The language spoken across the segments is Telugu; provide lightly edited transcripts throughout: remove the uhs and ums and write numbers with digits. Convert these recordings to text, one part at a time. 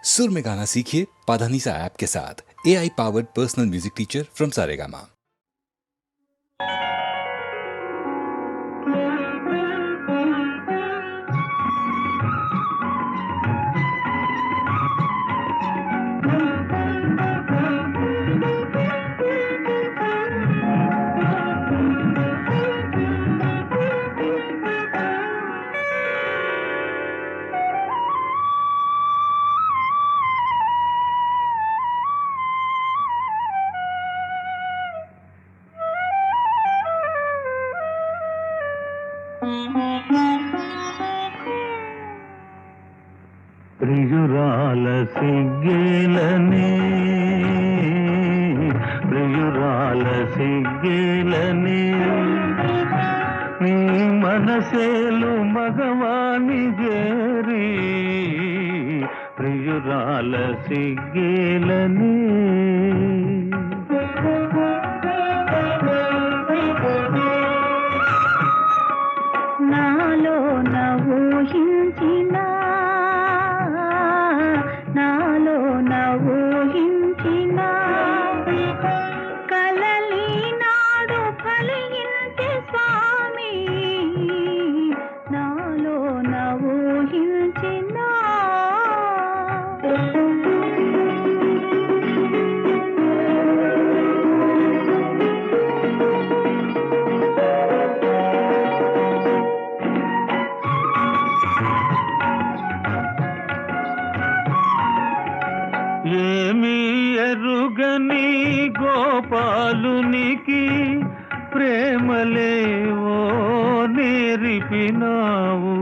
सुर में गाना सीखिए पाधानीसा ऐप के साथ। AI powered personal music teacher from Saregama. ప్రియురాల సిగ్గేలనే ప్రియురాల సిగ్గేలనే నీ మనసేలు మగవాణి చేరి ప్రియురాల సిగ్గేలనే నాలో నవూహించిన కలలి నాడు ఫలించే స్వామి నాలో నవూహించిన ఏమీ ఎరుగని గోపాలునికి ప్రేమలేవో నేర్పినావు.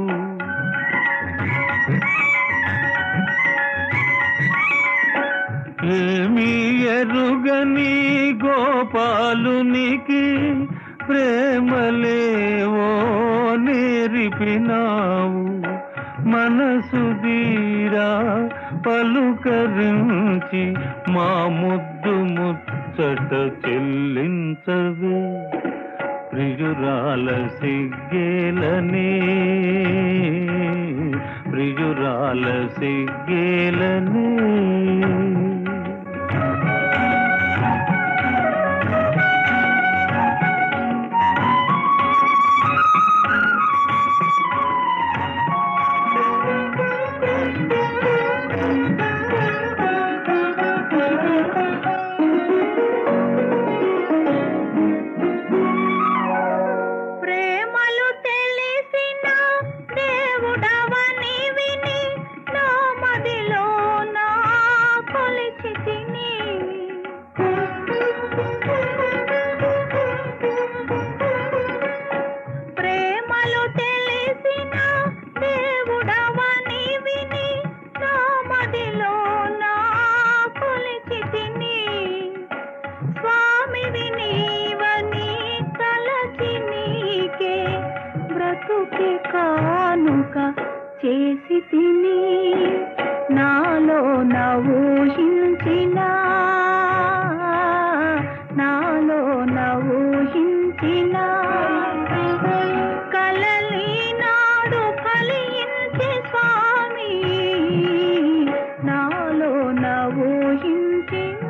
ఏమీ ఎరుగని గోపాలునికి ప్రేమలేవో నేర్పినావు. మనసు తీరా పలుకరించి మా ముద్దు ముచ్చట చెల్లించవే ప్రియురాల సిగ్గేలనే ప్రియురాల సిగ్గేలనే. కానుక చేసి తిని నాలో నవూహించిన కలలి నాడు ఫలించే స్వామి నాలో నవూహించిన.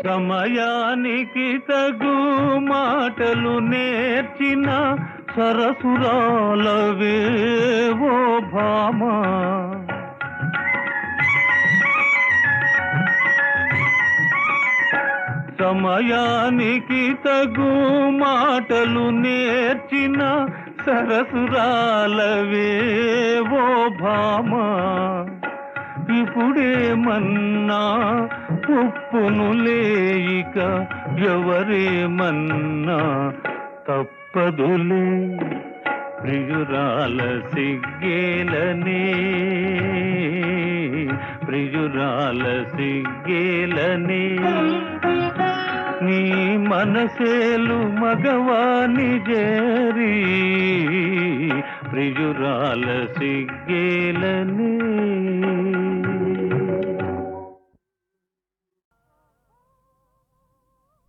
సమయానికి తగు మాటలు నేర్చిన సరసురాలవేవో భామా. సమయానికి తగు మాటలు నేర్చిన సరసురాలవేవో భామా. ఇప్పుడేమన్నా ఉప్పును లేయిక ఎవరేమన్నా తప్పదులే ప్రియురాల సిగ్గేలనే ప్రియురాల సిగ్గేలనే నీ మనసేలు మగవాని జేరి ప్రియురాల సిగ్గేలనే.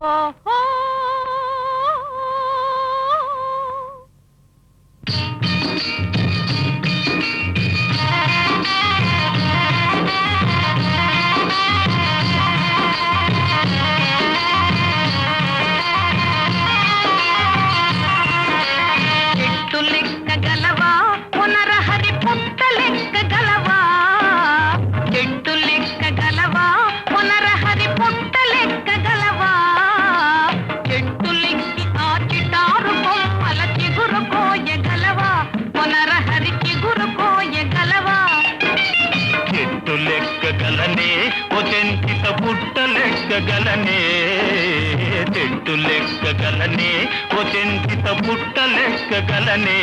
ఓహో చెట్టు లెక్క గలవా పునరహరి పుట్ట లెక్క గలవా చెట్టు లెక్క గలవా పునరహరి పుట్ట లెక్క గలవా చెట్టు లెక్కి ఆ చిటారు కొమ్మల చిగురు కోయగలవా పునరహరి చిగురు కోయగలవా చెట్టు లెక్క గలనే ఓ చెంచిత పుట్ట లెక్క గలనే చెట్టు లెక్క గలనే ఓ చెంచిత పుట్ట లెక్క గలనే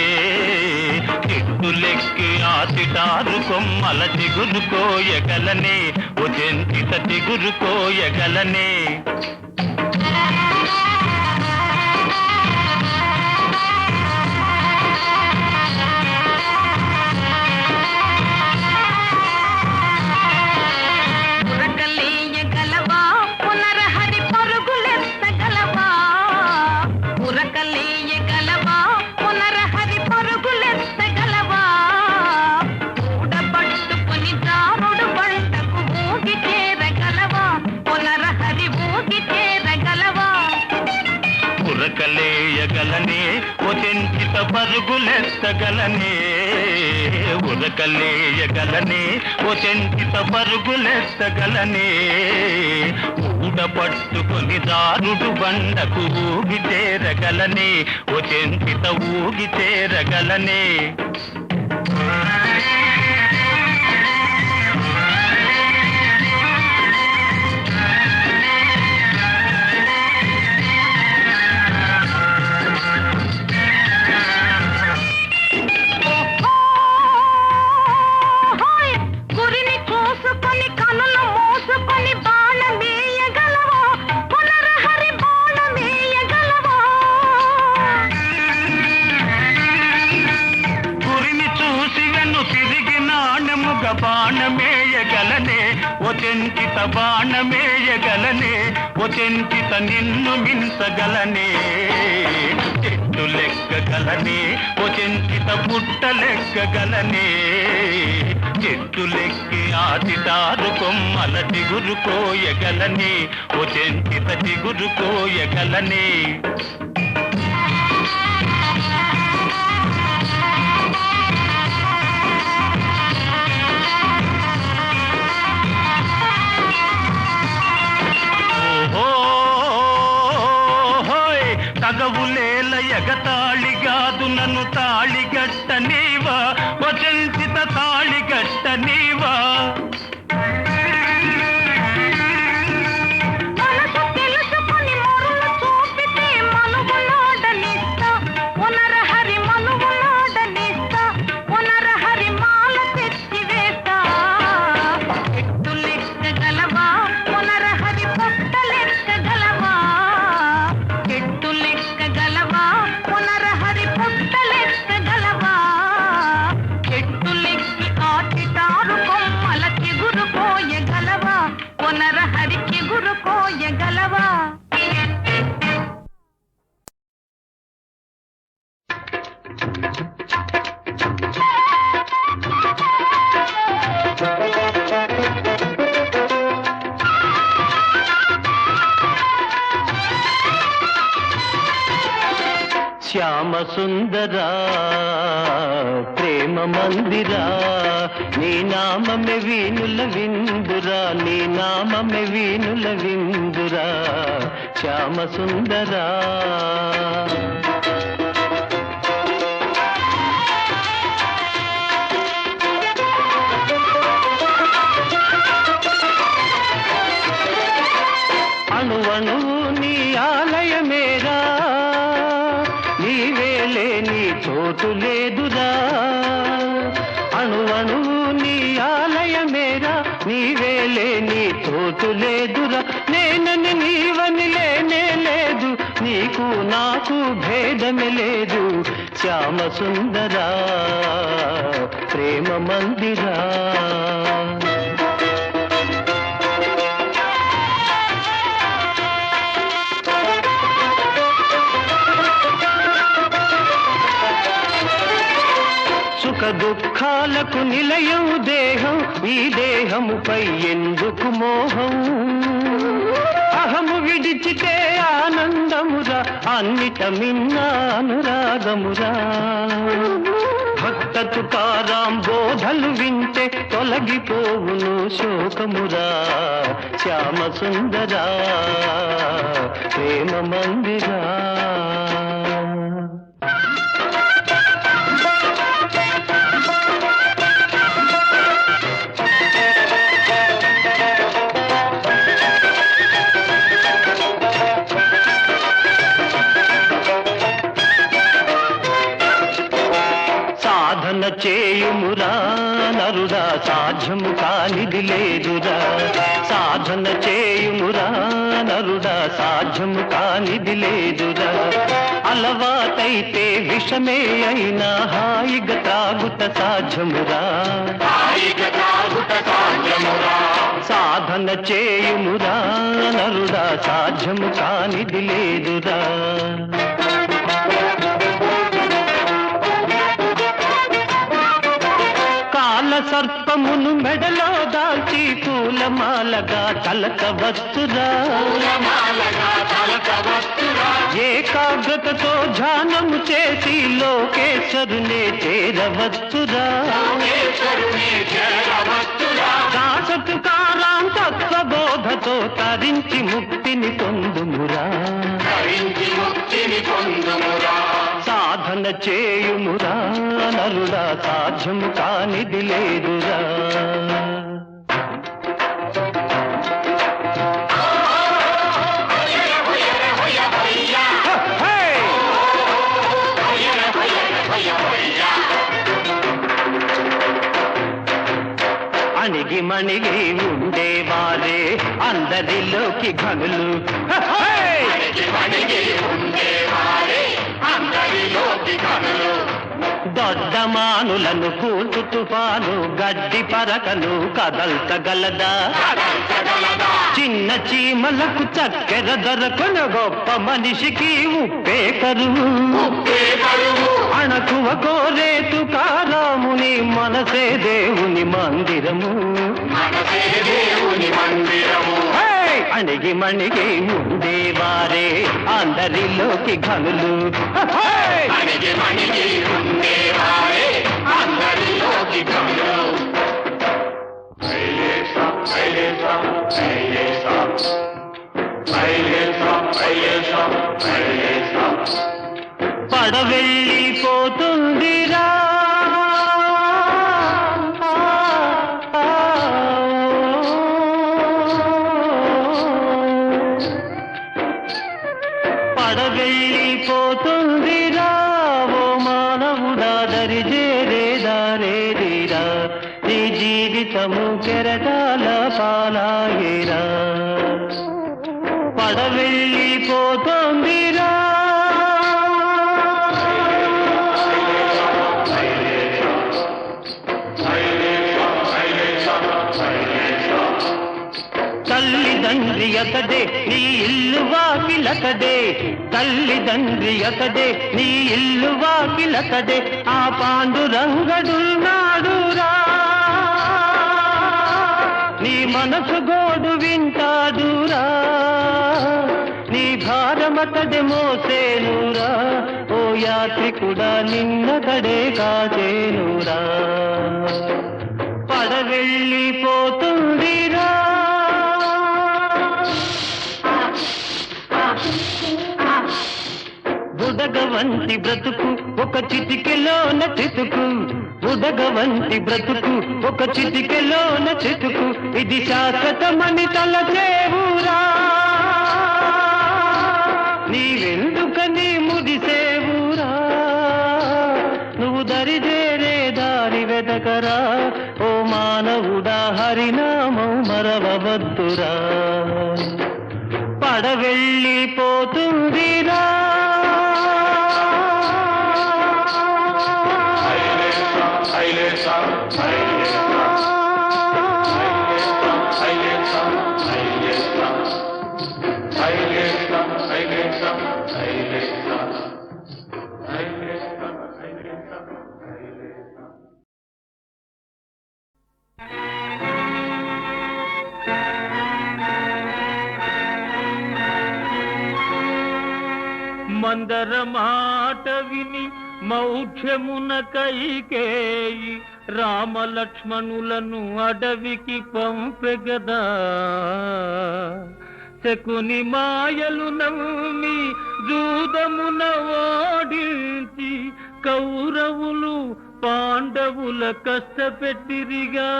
చెట్టు లెక్కి ఆ చిటారు కొమ్మల చిగురు కోయగలనే ఓ చెంచిత చిగురు కోయగలనే. ఉరకలేయగలవా పునరహరి పరుగులెత్తగలవా ఉరకలేయగలవా పునరహరి పరుగులెత్తగలవా ఊడబట్టుకొని దారుడు బండకు ఊగి చేరగలవా పునరహరి ఊగి చేరగలవా ఉరకలేయగలనే ఓ చెంచిత పరుగులెత్తగలనే ఉరకలేయగలనే ఓ చెంచిత పరుగులెత్తగలనే ఊడపట్టుకొని దారుడు బండకు ఊగి చేరగలనే ఓ చెంచిత ఊగి చేరగలనే. గురిని చూసుకొని కనులు మూసుకొని బాణమేయగలవా పునరహరి బాణమేయగలవా గురిని చూసి వెన్ను తిరిగి నాణముగ బాణమేయగలనే ఓ చెంచిత బాణమేయగలనే ఓ చెంచిత నిన్ను మించగలనే చెట్టు లెక్క గలనే ఓ చెంచిత పుట్ట లెక్క గలనే చెట్టు లెక్కి ఆ చిటారు కొమ్మల చిగురు కోయగలనే ఓ చెంచిత చిగురు కోయగలనే. తగవులేల ఎగతాళిగాదు నన్ను తాళిగట్ట నీవా వచంచిత తాళిగట్ట నీవా మనసు తెలుసుకొని మరులు చూపితే మనుగులాడనిస్తా పునరహరి మనుగులాడనిస్తా పునరహరి మాల తెచ్చి వేస్తా చెట్టు లెక్క గలవా పునరహరి పుట్ట లెక్క గలవా చెట్టు లెక్క గలవా పునరహరి పుట్ట లెక్క గలవా చెట్టు లెక్కి ఆ చిటారు కొమ్మల చిగురు కోయగలవా పునరహరి చిగురు కోయగలవా. శ్యామ సుందరా ప్రేమ మందిరా నీ నామమే వీణుల విందురా నీ నామమే వీణుల విందురా శ్యామ సుందరా. అణువణువు నీ ఆలయమేరా నీ నీవేలే నీ చోటు లేదురా అణువణువు నీ ఆలయమేరా నీవేలే నీ చోటు లేదురా నేనని నీవని లేనే లేదు నీకు నాకు భేదమే లేదు శ్యామ సుందరా ప్రేమ మందిరా సుఖ దుఃఖాలకు నిలయం దేహం ఈ దేహముపై ఎందుకు మోహం అహము విడిచితే ఆనందమురా అన్నిట మిన్న అనురాగమురా భక్త తుకారాం బోధలు వింటే తొలగిపోవును శోకమురా శ్యామ సుందరా ప్రేమ మందిరా సాధన చేయుమురా నరుడా సాధ్యము కానిది లేదురా సాధన చేయుమురా నరుడా సాధ్యము కానిది లేదురా అలవాటైతే విషమే అయినా హాయిగా తాగుట సాధ్యమురా సాధన చేయుమురా నరుడా సాధ్యము కానిది లేదురా సర్పమును మెడలో దాల్చి పూలమాలగా తలకవచ్చురా ఏకాగ్రతతో ధ్యానము చేసి లోకేశ్వరునే చేరవచ్చురా దాసతుకారాం తత్వబోధతో తరించి ముక్తిని పొందుమురా సాధన చేయుమురా నరుడా సాధ్యము కానిది లేదురా అణిగి మణిగి ఉండేవారే అందరిలోకి ఘనులు దొడ్డమానులను కూల్చు తుఫాను గడ్డి పరకను కదల్చగలదా చిన్న చీమలకు చక్కెర దొరకను గొప్ప మనిషికి ఉప్పే కరువు అణకువ కోరే తుకారాముని మనసే దేవుని మందిరము అణిగి మణిగి ఉండేవారే అందరిలోకి ఘనులు పడవెళ్ళిపోతుందిరా పడవెళ్ళిపోతుందిరా ఓ మానవుడా దరిజేరేదారేదిరా నీ జీవితము కెరటాల పాలాయేరా పడవెళ్ళిపోతుందిరా తల్లిదండ్రి అతడే నీ ఇల్లు వాకిలతడే తల్లిదండ్రి అతడే నీ ఇల్లు వాకిలతడే ఆ పాండురంగడున్నాడురా నీ మనసు గోడు వింటాడురా నీ భారమతడే మోసేనురా ఓ యాత్రికుడా నిన్నతడే కాచేనురా పడవెళ్ళిపోతుందిరా బుడగవంటి బ్రతుకు ఒక చిటికెలోన చితుకు బుడగవంటి బ్రతుకు ఒక చిటికెలోన చితుకు ఇది శాశ్వతమని తలచేవురా నీవెందుకని ముదిసేవురా కూడా హరినామం మరవవద్దురా పడవెళ్ళిపోతుందిరా మందర మాట విని మౌఢ్యమున కైకేయి రామలక్ష్మణులను అడవికి పంపెగదా శకుని మాయలు నమ్మి జూదమున ఓడించి కౌరవులు పాండవుల కష్టపెట్టిరిగా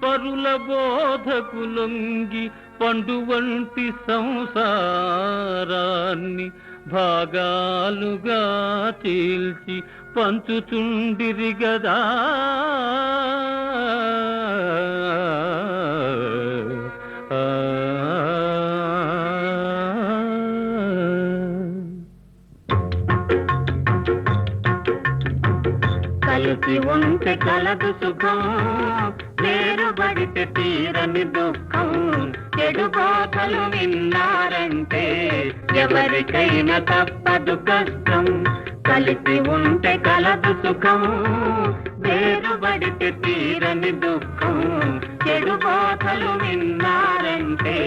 పరుల బోధకు లొంగి పండు వంటి సంసారాన్ని భాగాలుగా చీల్చి పంచుచుండిరి గదా కలిసి ఉంటే కలదు సుఖం వేరుబడితే తీరని దుఃఖం చెడు బాధలు విన్నారంటే ఎవరికైనా తప్పదు కష్టం కలిసి ఉంటే కలదు సుఖం వేరుబడితే తీరని దుఃఖం చెడు బాధలు విన్నారంటే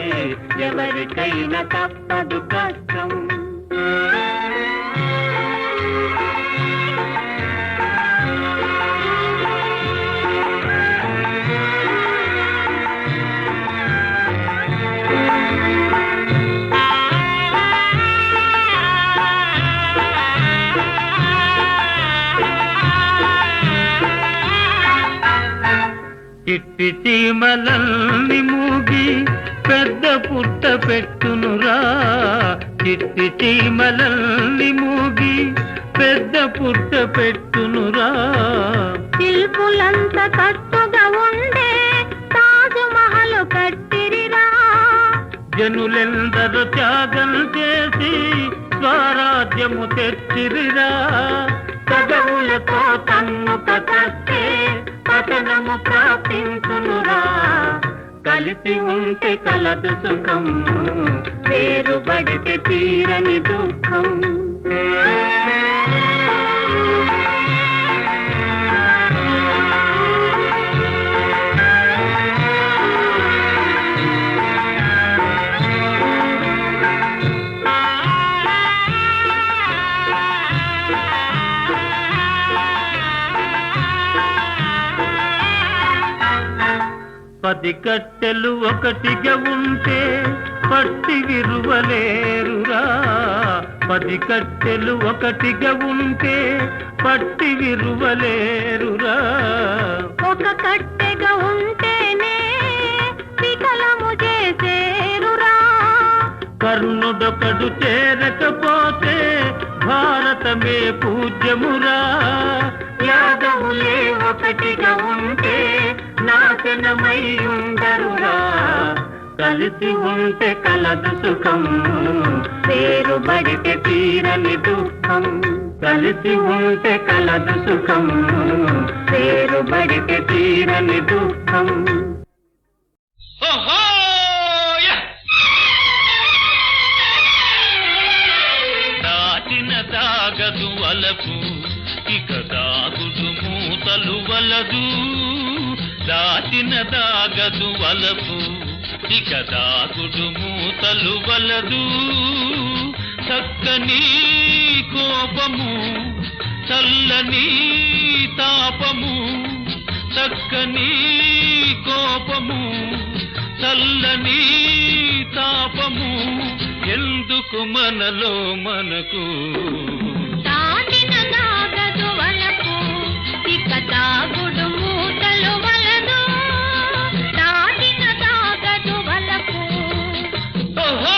ఎవరికైనా తప్పదు కష్టం చిట్టి చీమలల్ని మూగి పెద్ద పుట్ట పెట్టునురా చిట్టి చీమలల్ని మూగి పెద్ద పుట్ట పెట్టునురా శిల్పులంత కట్టుగా ఉండే తాజ్మహల్ కట్టిరిరా జనులెందరూ త్యాగం చేసి స్వరాజ్యము తెచ్చిరిరా పదవులతో తన్ను కట్టే పతనము ప్రాప్తించునురా కలిసి ఉంటే కలదు సుఖం వేరుబడితే తీరని దుఃఖం పది కట్టెలు ఒకటిగా ఉంటే పట్టి విరువలేరురా పది కట్టెలు ఒకటిగా ఉంటే పట్టి విరువలేరురా ఒక కట్టెగా ఉంటేనే వికలము చేసేరురా కర్ణుడొకడు చేరకపోతే భారతమే పూజ్యమురా యాదవులే ఒకటిగా ఉంటే నాశనమై ఉండరురా కలిసి ఉంటే కలదు సుఖం వేరుబడితే తీరని దుఃఖం కలిసి ఉంటే కలదు సుఖం వేరుబడితే తీరని దుఃఖం దాచిన దాగదు వలపు ఇక దాగుడు మూతలు వలదు దాచిన దాగదు వలపు ఇక దాగుడు మూతలు వలదు చక్కని కోపము చల్లని తాపము చక్కని కోపము చల్లని తాపము ఎందుకు మనలో మనకు దాటిన దాగదు వలపు ఇక దాగుడు మూతలు వలదు దాటిన దాగదు వలపు ఓహో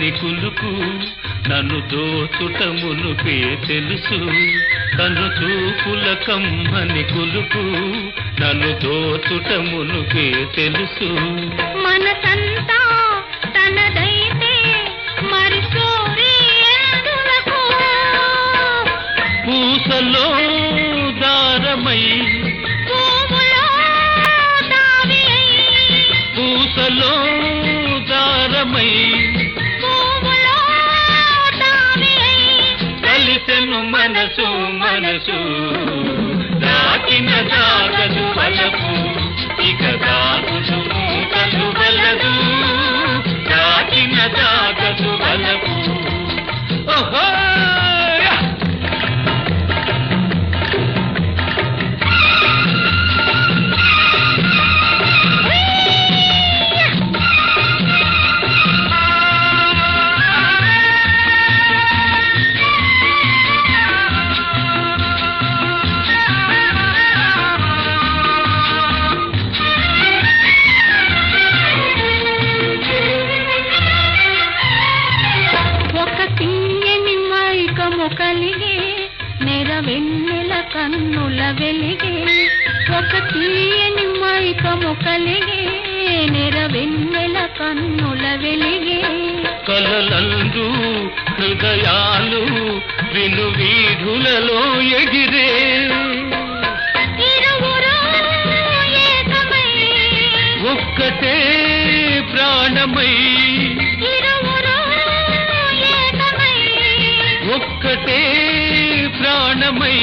కమ్మని కులుకు నన్ను దోచుట మునుపే తెలుసు కను చూపుల కమ్మని కులుకు నన్ను దోచుట మునుపే తెలుసు మనసంతా తనదైతే మరి సోరీ ఎందులకు పూసలో దారమై పువ్వులో దావి అయి పూసలో దారమై పువ్వులో దావి అయి కలిసెను మనసు మనసు దాచిన దాగదు వలపు ఇక దాగుదు మూటలు వలదు దాచిన దాగదు వలపు ఓహో కలిగే నెరవెన్నెల కన్నుల వెలిగే ఒక తీయని మైకము కలిగే నెరవెన్నెల కన్నుల వెలిగే కలలందు హృదయాలు విను వీధులలో ఎగిరే ఇరువురు ఏకమై ఒక్కటే ప్రాణమై ఇరువురు ఏకమై ఒక్కటే ప్రాణమై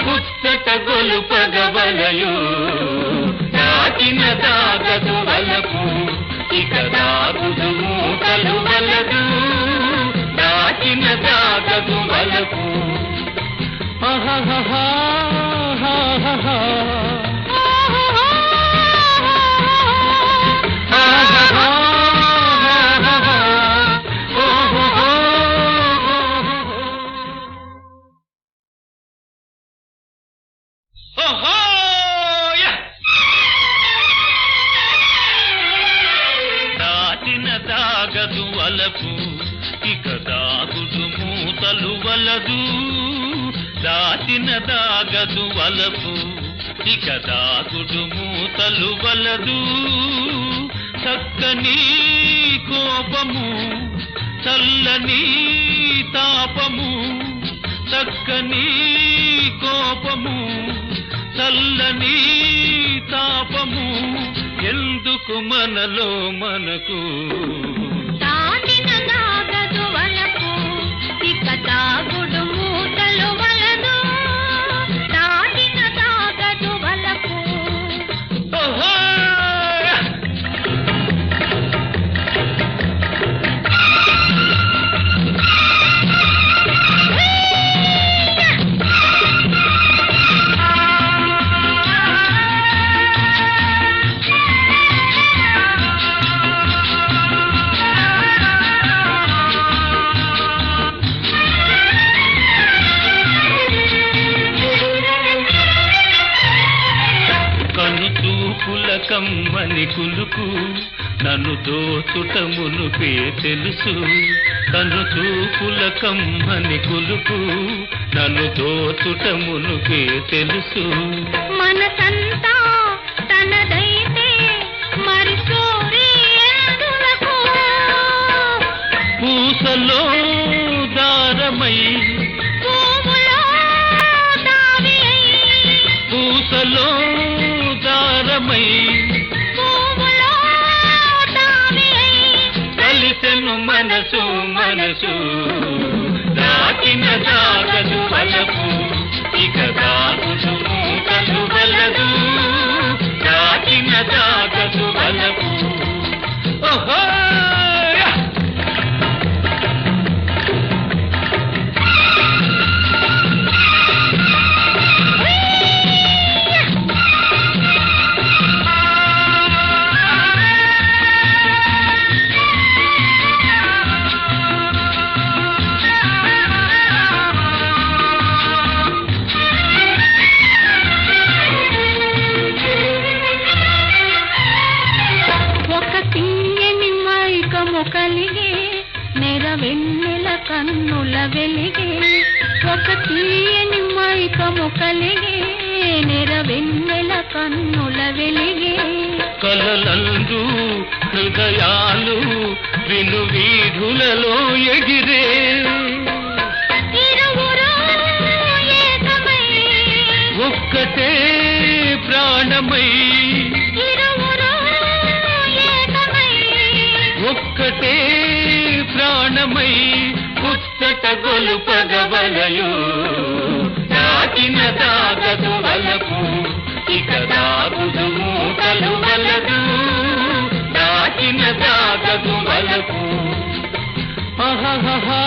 పుస్తట గొలుపగవలయు దాచిన దాగదు వలపు ఇక దాగుదు మూటలు వలదు దాచిన దాగదు వలపు ఆహాహా దాచిన దాగదు వలపు ఇక దాగుదు మూతలు వలదు దాచిన దాగదు వలపు ఇక దాగుడు మూతలు వలదు చక్కని కోపము చల్లని తాపము చక్కని కోపము చల్లని తాపము ఎందుకు మనలో మనకు దాచిన దాగదు వలపు ఇక దాగుడు మూటలు వలదు దాచిన దాగదు వలపు ఓహో కమ్మని కులుకు నన్ను దోచుట మునుపే తెలుసు కను చూపుల కమ్మని కులుకు నన్ను దోచుట మునుపే తెలుసు మనసంతా తనదైతే మరి సోరీ ఎందులకు పూసలో దారమై పువ్వులో దావి అయి పూసలో దారమై పువ్వులో దావి అయి కలిసెను మనసు మనసు దాచిన దాగదు వలపు ఇక దాగుదు మూటలు వలదు దాచిన దాగదు వలపు ఓహో ఒక తీయని మైకము కలిగే నెరవెన్నెల కన్నుల వెలిగే కలలందు హృదయాలు విను వీధులలో ఎగిరే ఇరువురు ఏకమై ఒక్కటే ప్రాణమై ఇరువురు ఏకమై ఒక్కటే ప్రాణమై పుస్తక గొలుపగవలయు దాచిన దాగదు వలపు ఇక దాగుదు మూటలు వలదు దాచిన దాగదు వలపు ఆహాహా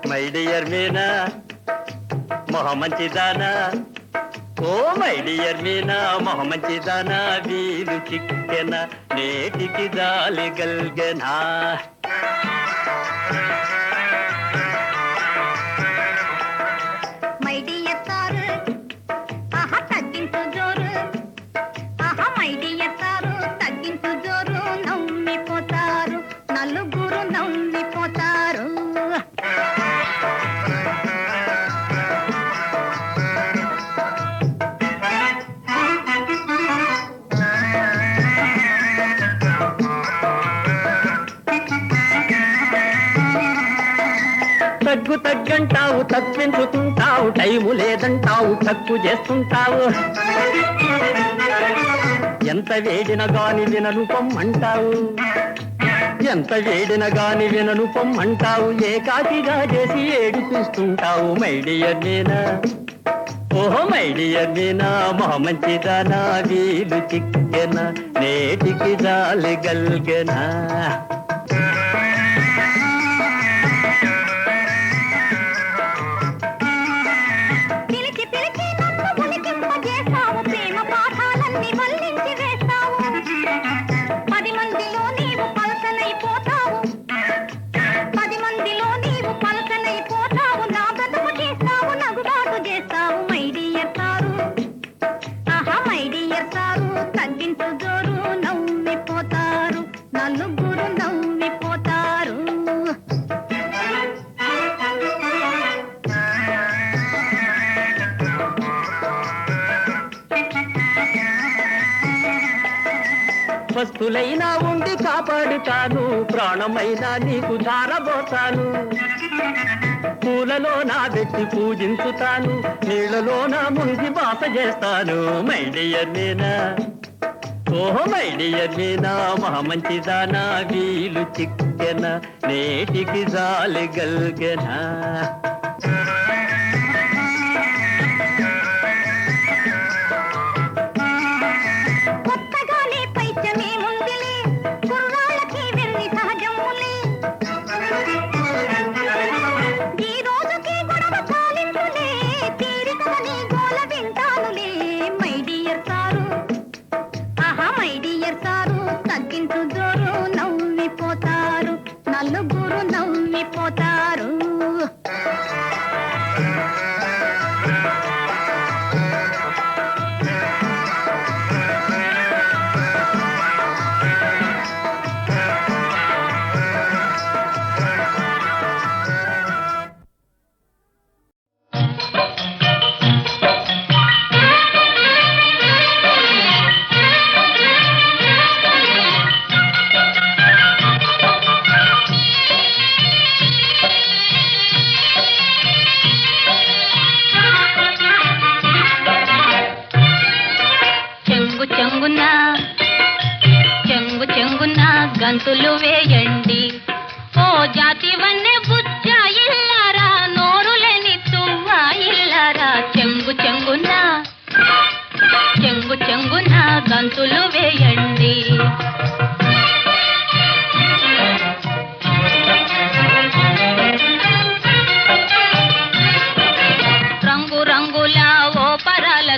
మై డియర్ మీనా మొహ మంచిదానా ఓ మై డియర్ మీనా మొహ మంచిదానా వీలు చిక్కెన నేటికి జాలి గల్గెనా మై డియర్ సారు ఆహా తగ్గించు జోరు ఆహా మై డియర్ సారు తగ్గించు జోరు నవ్విపోతారు నలుగురు నవ్విపోతారు తగ్గు తగ్గంటావు తప్పించుకుంటావు టైము లేదంటావు తక్కు చేస్తుంటావు ఎంత వేడిన గాని వినను పొమ్మంటావు ఎంత వేడిన గాని వినను పొమ్మంటావు ఏకాకిగా చేసి ఏడిపిస్తుంటావు మై డియర్ మీనా ఓహో మై డియర్ మీనా మొహ మంచిదానా వీలు చిక్కెన నేటికి జాలి గల్గెనా పిలిచి పిలిచి నన్ను ఉలికింపజేస్తావు ప్రేమ పాఠాలన్నీ వల్లించి వేస్తావు 10 మందిలో నీవు పలకనైపోతావు 10 మందిలో నీవు పలకనైపోతావు నా బ్రతుకు చేస్తావు నగుబాటు చేస్తావు మై డియర్ సారు ఆహా మై డియర్ సారు తగ్గించు జోరు నవ్విపోతారు నలుగురు నవ్విపోతారు వస్తులైనా ఉండి కాపాడుతాను ప్రాణమైనా నీకు ధారబోతాను పూలలో నా పెట్టి పూజించుతాను నీళ్లలో నా మునిగి బాస చేస్తాను మై డియర్ మీనా ఓహో మై డియర్ మీనా మహా మంచిదానా వీలు చిక్కెన నేటికి జాలి గల్గెనా కొత్తగానే పైత్యమే ముందులే కుర్రాళ్ళకి వెర్రి సహజములే ఈ రోజుకి గొడవ కాలింపులే తీరికని గోల వింటానులే మై డియర్ సారు ఆహా మై డియర్ సారు తగ్గించు జోరు నవ్విపోతారు నలుగురు నవ్విపోతారు చెంగున గంతులు వేయండి ఓ జాతి వన్నె బుజ్జ ఇల్లారా నోరులేని తువ్వ ఇల్లారా చెంగున గంతులు వేయండి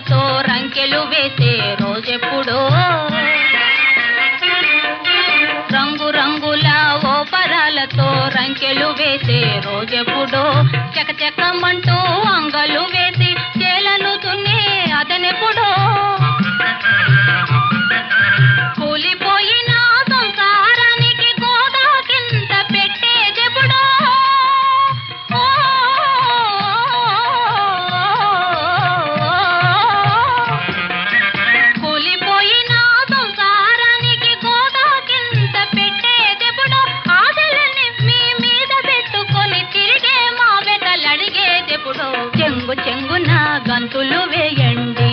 పరాలతో రంకెలు వేసే రోజెప్పుడో రంగు రంగుల ఓ పరాలతో రంకెలు వేసే రోజెప్పుడో చకచకమంటూ అంగలు వేసి చేలను తున్నే అతనెప్పుడో కూలిపోయిన సంసారానికి గోదా కింద పెట్టేదెప్పుడో కూలిపోయిన సంసారానికి గోదా కింద పెట్టేదెప్పుడో ఆశలని మీ మీద పెట్టుకొని తిరిగే మా వెతలడిగేదెప్పుడో చెంగు చెంగున గంతులు వేయండి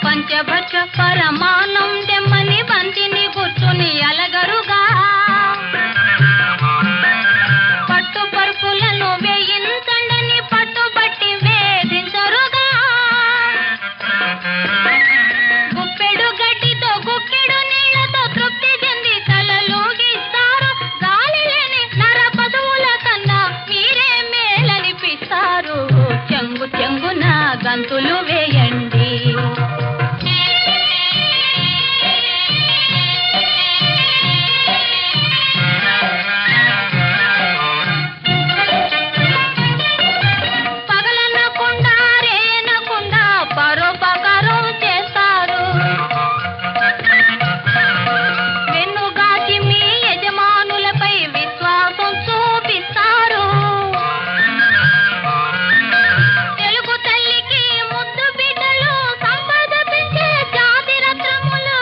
పంచభక్ష పరమానం దెమ్మని బంతిని కూర్చుని అలగరుగా పట్టు పరుపులను వేయించండని పట్టుబట్టి వేధించరుగా గుప్పెడు గడ్డితో గుక్కెడు నీళ్లతో తృప్తి చెంది తలలోగిస్తారు గాలి లేని నర పశువుల కన్నా మీరే మేలనిపిస్తారు చెంగు చెంగున గంతులు వేయండి పగలనకుండా రేనకుండా పరోపకారం చేస్తారు వెన్నుగాచి మీ యజమానులపై విశ్వాసం చూపిస్తారు తెలుగు తల్లికి ముద్దు బిడ్డలు సంపద పెంచే జాతి రత్నములు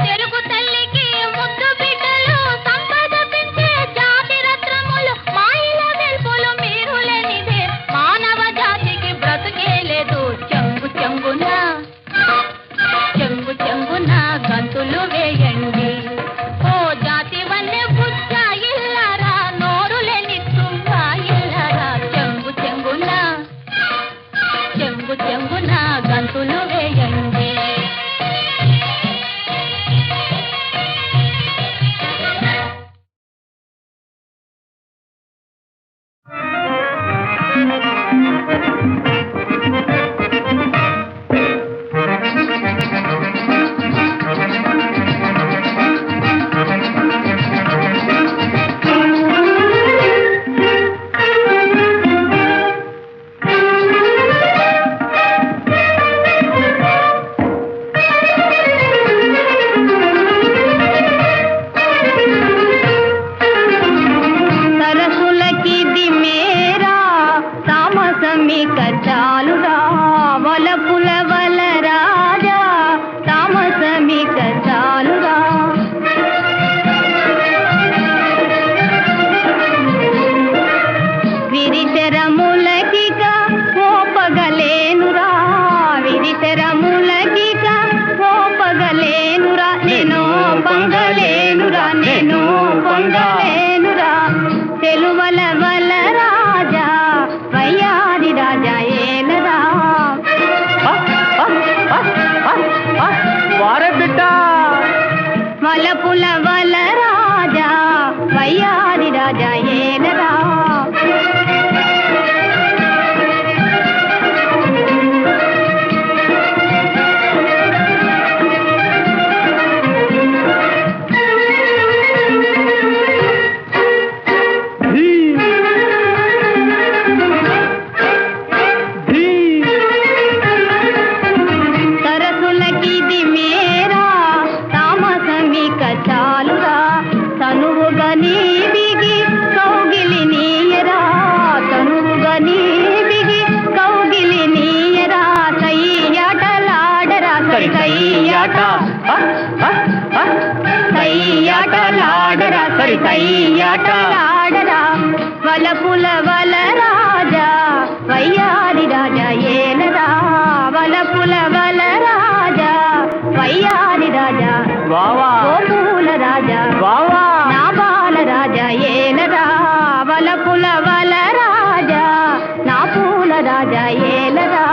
తెలుగు తల్లికి ముద్దు బిడ్డలు సంపద పెంచే జాతి రత్నములు మాయిల వెల్పులు మీరు లేనిదే మానవ జాతికి బ్రతుకే లేదు చెంగు చెంగున చెంగు చెంగున గంతులు వేయండి ఓ జాతి వన్నె బుద్ధ ఇల్లరా నోరు లేని తుంగ ఇల్లరా చెంగు చెంగున చెంగు చెంగున గంతులు వేయండి సరసులకిది మేరా తామసమిక చాలురా వలపుల వల రాజా తామసమిక చాలురా విరిశరములకిక మోపగలేనురా విరిశరములకిక మోపగలేనురా నేను పొంగలేనురా నేను పొంగలేనురా తెలువల వల రాజా వయ్యారి రాజా ఏలరా వారే బిడ్డ వలపుల వల రాజా వయ్యారి రాజా ఏలరా సరసులకిది మేరా తామసమిక చాలురా తనువుగా నీ బిగి కౌగిలి నీయరా తనువుగా నీ బిగి కౌగిలి నీయరా సయ్యాటలాడరా సయ్యాట సయ్యాటలాడరా సయ్యాటలాడరా వలపుల వల రాజా వయ్యారి రాజా ఏలరా వలపుల వల రాజా వయ్యారి రాజా వావా గోపూల రాజా వావా నా బాల రాజా ఏలరా వలపుల వల రాజా నా పూల రాజా ఏలరా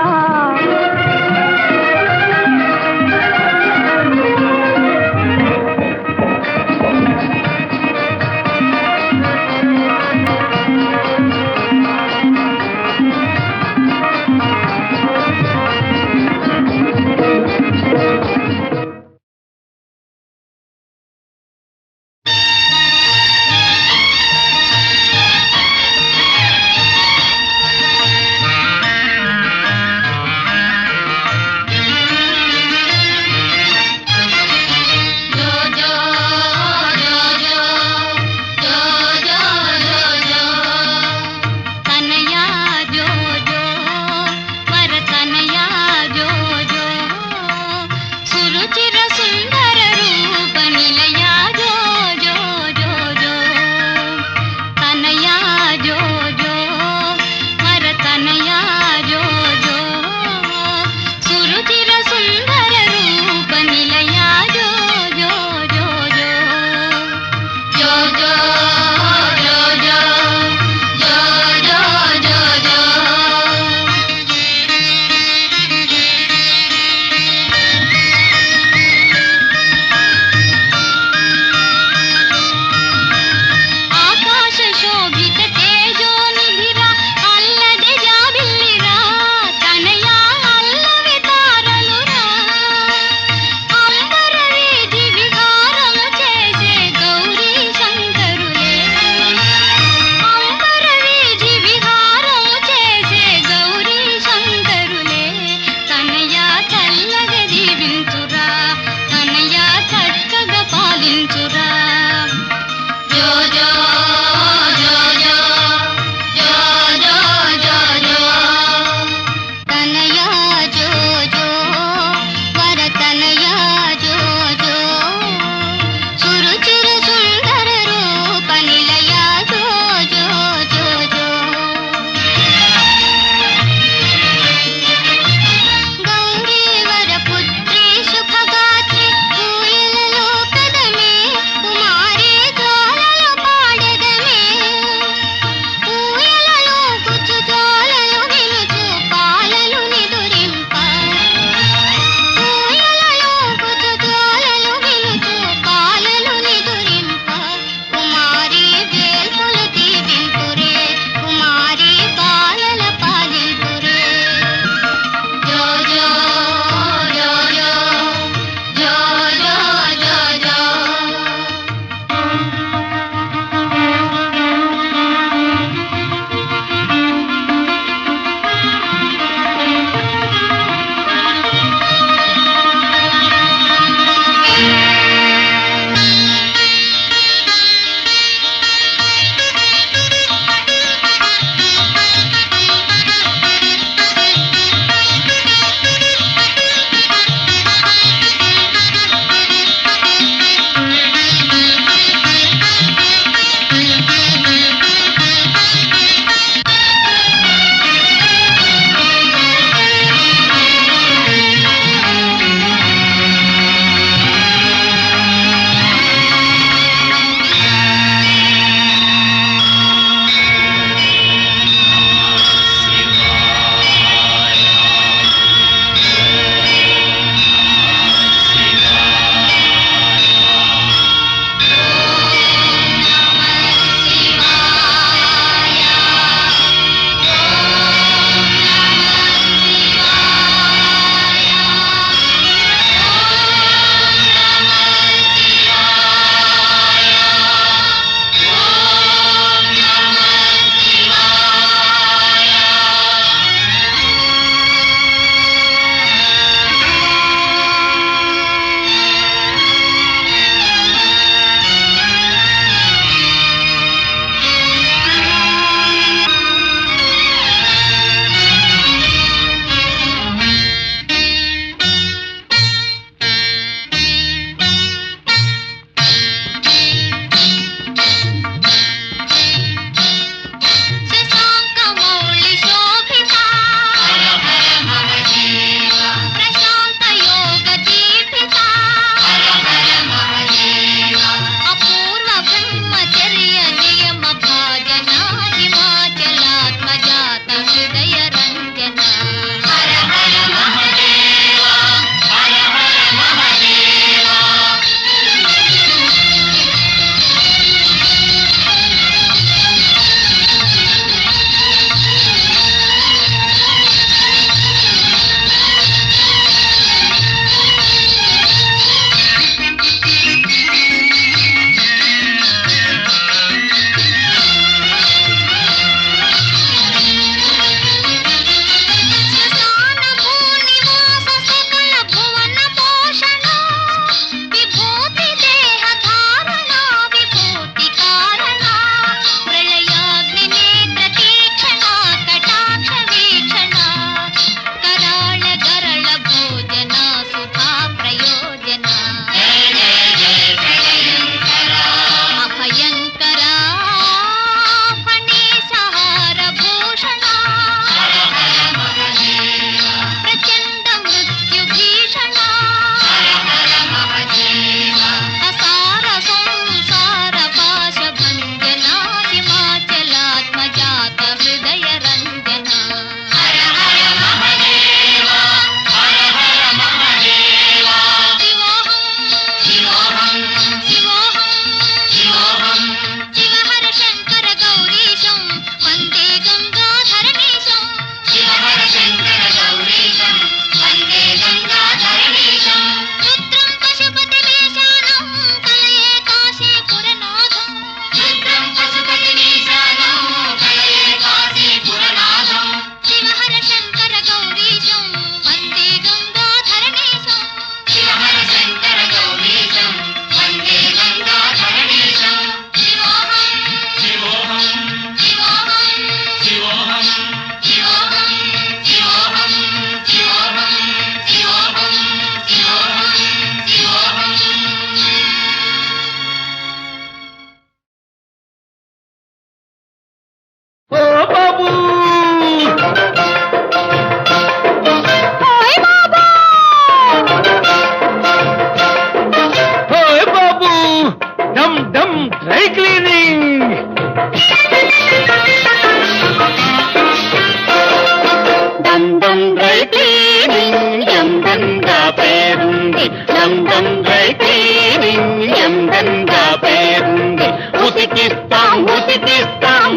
దమ్ డ్రై క్లీనింగ్ ఎందెంగా పేరుంది దమ్ డ్రై క్లీనింగ్ ఎందెంగా పేరుంది ఉతికిస్తాం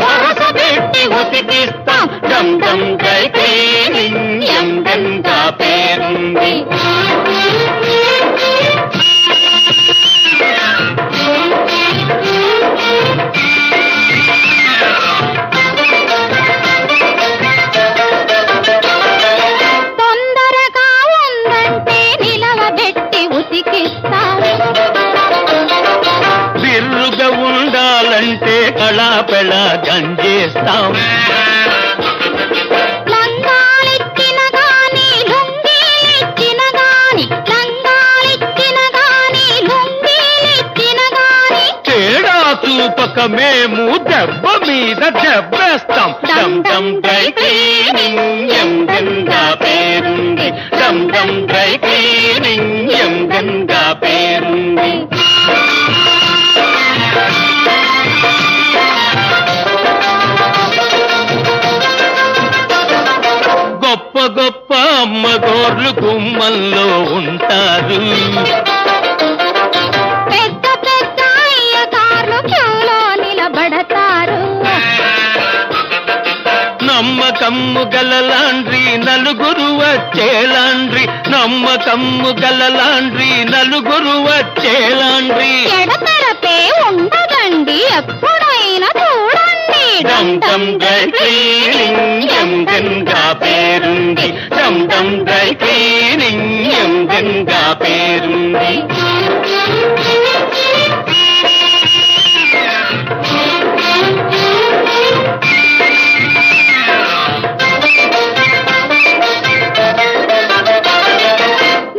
వరస పెట్టి ఉతికిస్తాం దమ్ డ్రై క్లీనింగ్ ఎందెంగా పేరుంది బిర్రుగా ఉండాలంటే కళాపెళ గంజేస్తాం లంగాలిచ్చిన గాని లుంగీలిచ్చిన గాని లంగాలిచ్చిన గాని లుంగీలిచ్చిన గాని తేడా చూపక మేము దెబ్బ మీద దెబ్బేస్తాం దమ్ డ్రై క్లీనింగ్ ఎందెంగా పేరుంది దమ్ డ్రై క్లీనింగ్ ఎందెంగా పేరుంది గొప్ప గొప్ప అమ్మగోర్లు గుమ్మల్లో ఉంటారు పెద్ద పెద్ద అయ్యగార్లు క్యూలో నిలబడతారు నమ్మకమ్ము గల లాండ్రీ నలుగురు వచ్చే లాండ్రీ నమ్మకమ్ము గల లాండ్రీ నలుగురు వచ్చే లాండ్రీ ఎడతెరపే ఉండదండి ఎప్పుడైనా చూడండి దమ్ డ్రై క్లీనింగ్ ఎందెంగా పేరుంది దమ్ డ్రై క్లీనింగ్ ఎందెంగా పేరుంది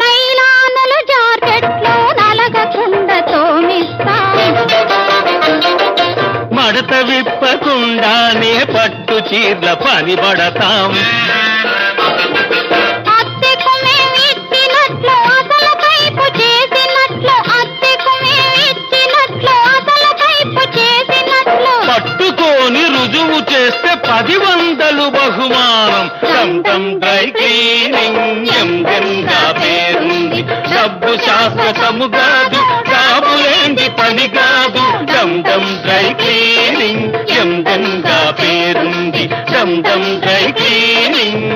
నైలానులు జాకెట్లు నలగకుండా తోమిస్తాం మడత విప్పకుండానే పట్టు చీర్ల పని పడతాం అద్దెకు మేమిచ్చినట్లు అసలు కైపు చేసినట్లు అద్దెకు మేమిచ్చినట్లు అసలు కైపు చేసినట్లు పట్టుకొని రుజువు చేస్తే 10,000 బహుమానం దమ్ డ్రై క్లీనింగ్ ఎందెంగా పేరుంది డబ్బు శాశ్వతము కాదు కాబులేంది పని కాదు దమ్ డ్రై క్లీనింగ్ ఎందెంగా పేరుంది దమ్ డ్రై క్లీనింగ్